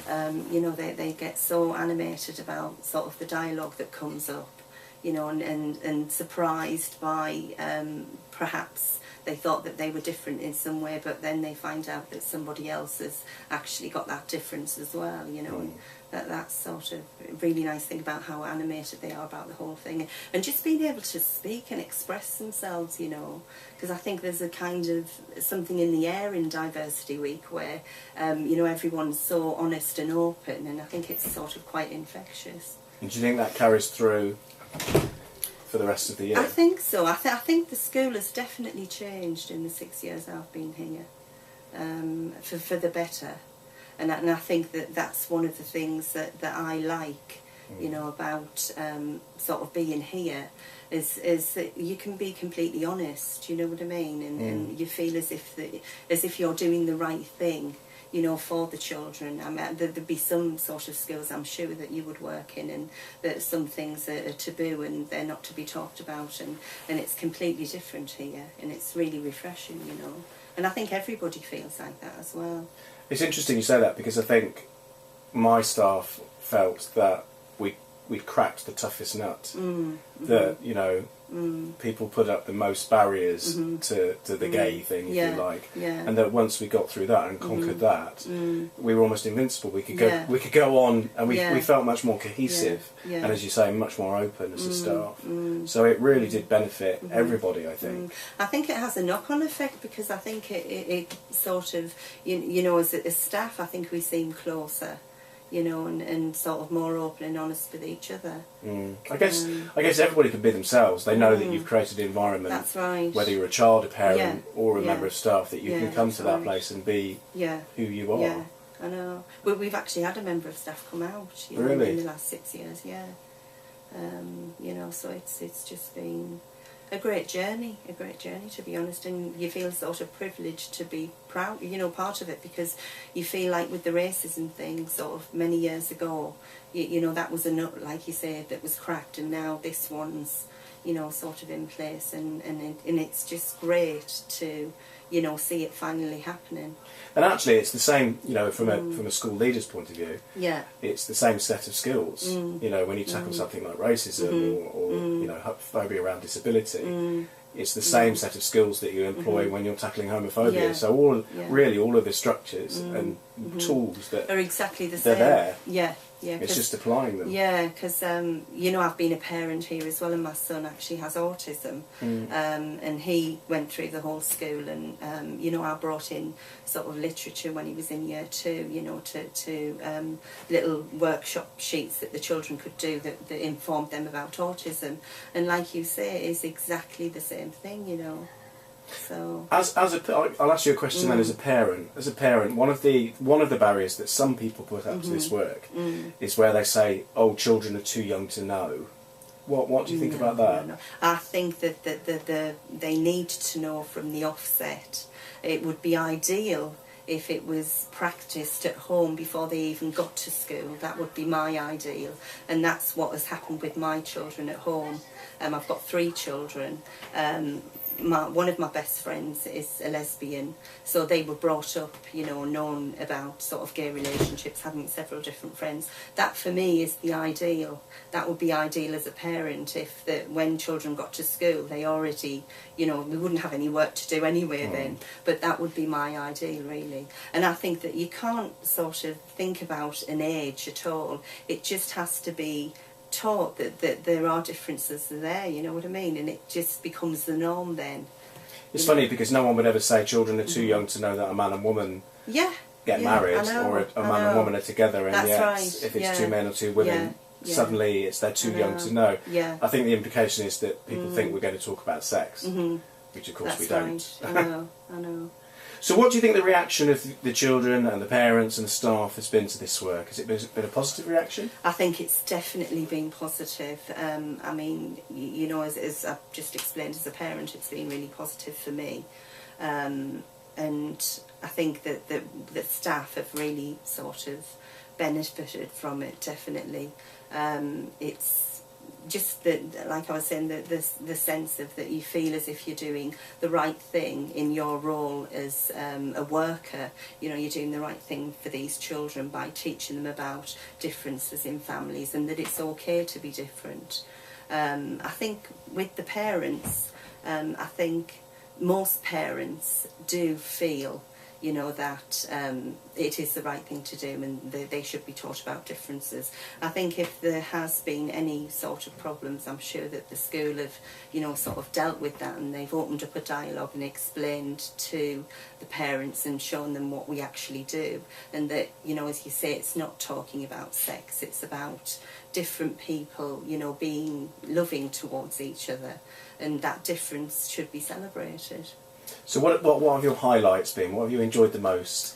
You know, they get so animated about sort of the dialogue that comes up, you know, and surprised by perhaps they thought that they were different in some way, but then they find out that somebody else has actually got that difference as well, you know. And that's sort of a really nice thing about how animated they are about the whole thing. And just being able to speak and express themselves, you know, because I think there's a kind of something in the air in Diversity Week where, you know, everyone's so honest and open, and I think it's sort of quite infectious. And do you think that carries through for the rest of the year? I think so. I think the school has definitely changed in the 6 years I've been here, for the better. And I think that that's one of the things that I like, you know, about sort of being here, is that you can be completely honest, you know what I mean, and you feel as if you're doing the right thing, you know, for the children. I mean, there'd be some sort of skills I'm sure that you would work in, and that some things are taboo and they're not to be talked about, and it's completely different here, and it's really refreshing, you know. And I think everybody feels like that as well. It's interesting you say that, because I think my staff felt that we cracked the toughest nut. That, you know, people put up the most barriers to the gay thing, if you like, and that once we got through that and conquered that, we were almost invincible. We could go on, and we felt much more cohesive, and as you say, much more open as a staff. So it really did benefit everybody, I think. I think it has a knock-on effect, because I think it sort of, you know, as staff, I think we seem closer, you know, and sort of more open and honest with each other. I guess everybody can be themselves. They know that you've created an environment. That's right. Whether you're a child, a parent, or a member of staff, that you can come to that place and be who you are. Yeah, I know. We've actually had a member of staff come out, you know, really? in the last 6 years. Yeah. You know, so it's just been a great journey, to be honest, and you feel sort of privileged to be proud, you know, part of it, because you feel like with the racism thing sort of many years ago, you know, that was a nut, like you said, that was cracked, and now this one's, you know, sort of in place, and it's just great to, you know, see it finally happening. And actually, it's the same, you know, from a school leader's point of view. Yeah. It's the same set of skills. You know, when you tackle something like racism or you know, phobia around disability, it's the same set of skills that you employ when you're tackling homophobia. Yeah. So really all of the structures and tools that are exactly the same. They're there. Yeah. Yeah, it's just applying them. Yeah, because you know, I've been a parent here as well, and my son actually has autism, and he went through the whole school, and you know, I brought in sort of literature when he was in year 2, you know, to little workshop sheets that the children could do that informed them about autism, and like you say, it is exactly the same thing, you know. So I'll ask you a question then. As a parent, one of the barriers that some people put up to this work is where they say, "Oh, children are too young to know." What do you think about that? No. I think that they need to know from the offset. It would be ideal if it was practised at home before they even got to school. That would be my ideal, and that's what has happened with my children at home. I've got 3 children. One of my best friends is a lesbian, so they were brought up, you know, known about sort of gay relationships, having several different friends. That for me is the ideal. That would be ideal as a parent, if when children got to school, they already, you know, we wouldn't have any work to do anyway then, but that would be my ideal, really. And I think that you can't sort of think about an age at all. It just has to be taught that there are differences there, you know what I mean, and it just becomes the norm then. It's funny because no one would ever say children are too young to know that a man and woman get married, or a man and woman are together, and that's yet right. if it's 2 men or 2 women, suddenly they're too young to know. I think the implication is that people think we're going to talk about sex, which of course we don't. Right. I know. So what do you think the reaction of the children and the parents and the staff has been to this work? Has it been a positive reaction? I think it's definitely been positive. I mean, you know, as I've just explained, as a parent, it's been really positive for me. And I think that the staff have really sort of benefited from it, definitely. It's, just like I was saying, the sense of that you feel as if you're doing the right thing in your role as a worker. You know, you're doing the right thing for these children by teaching them about differences in families and that it's okay to be different. I think with the parents, I think most parents do feel, you know, that it is the right thing to do and they should be taught about differences. I think if there has been any sort of problems, I'm sure that the school have, you know, sort of dealt with that, and they've opened up a dialogue and explained to the parents and shown them what we actually do, and that, you know, as you say, it's not talking about sex, it's about different people, you know, being loving towards each other, and that difference should be celebrated. So what have your highlights been? What have you enjoyed the most?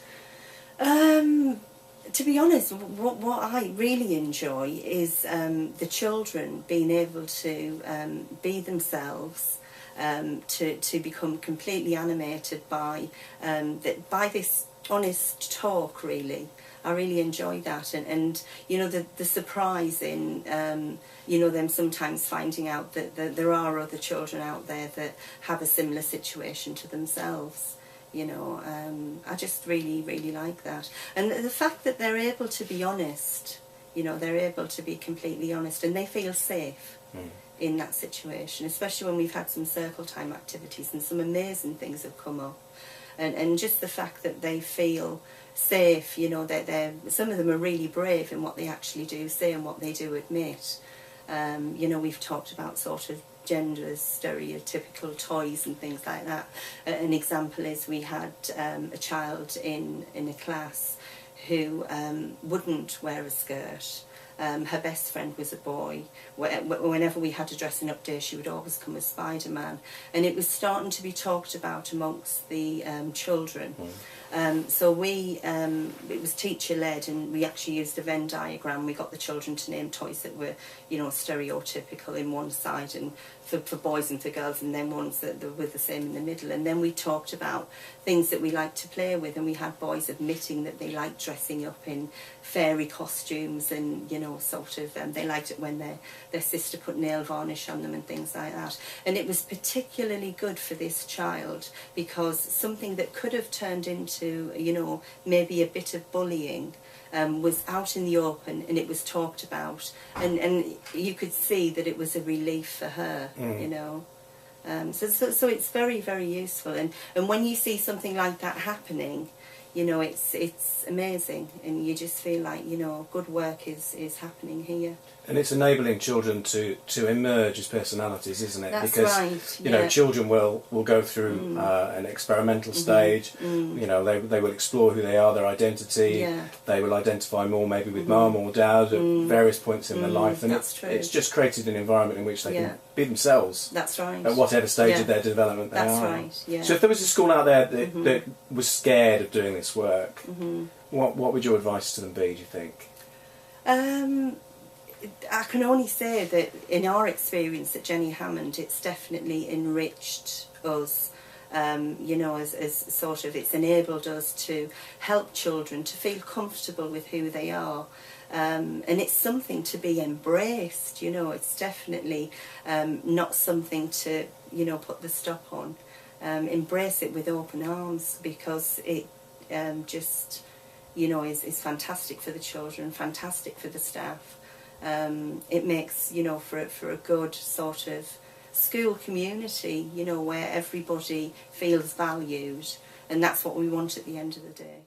To be honest, what I really enjoy is the children being able to be themselves, to become completely animated by this honest talk, really. I really enjoy that, and you know, the surprise in you know, them sometimes finding out that there are other children out there that have a similar situation to themselves. You know, I just really like that, and the fact that they're able to be honest. You know, they're able to be completely honest, and they feel safe in that situation, especially when we've had some circle time activities and some amazing things have come up, and just the fact that they feel safe. You know, they're some of them are really brave in what they actually do say and what they do admit. You know, we've talked about sort of gender stereotypical toys and things like that. An example is we had a child in a class who wouldn't wear a skirt. Her best friend was a boy. Whenever we had a dressing up day, she would always come as Spider-Man, and it was starting to be talked about amongst the children. So it was teacher-led, and we actually used a Venn diagram. We got the children to name toys that were, you know, stereotypical in one side, and for boys and for girls, and then ones that were the same in the middle. And then we talked about things that we liked to play with, and we had boys admitting that they liked dressing up in fairy costumes, and, you know, sort of they liked it when their sister put nail varnish on them and things like that. And it was particularly good for this child, because something that could have turned into, you know, maybe a bit of bullying was out in the open, and it was talked about, and you could see that it was a relief for her. You know, so it's very useful, and when you see something like that happening, you know, it's amazing, and you just feel like, you know, good work is happening here. And it's enabling children to emerge as personalities, isn't it? That's because, right, you know, children will go through an experimental stage. You know, they will explore who they are, their identity. They will identify more maybe with mum or dad at various points in their life. And it's just created an environment in which they can be themselves. That's right. At whatever stage of their development they are. That's right, yeah. So if there was a school out there that was scared of doing this work, what would your advice to them be, do you think? I can only say that in our experience at Jenny Hammond, it's definitely enriched us, you know, as sort of, it's enabled us to help children to feel comfortable with who they are. And it's something to be embraced, you know, it's definitely not something to, you know, put the stop on. Embrace it with open arms, because it just, you know, is fantastic for the children, fantastic for the staff. It makes, you know, for a good sort of school community, you know, where everybody feels valued, and that's what we want at the end of the day.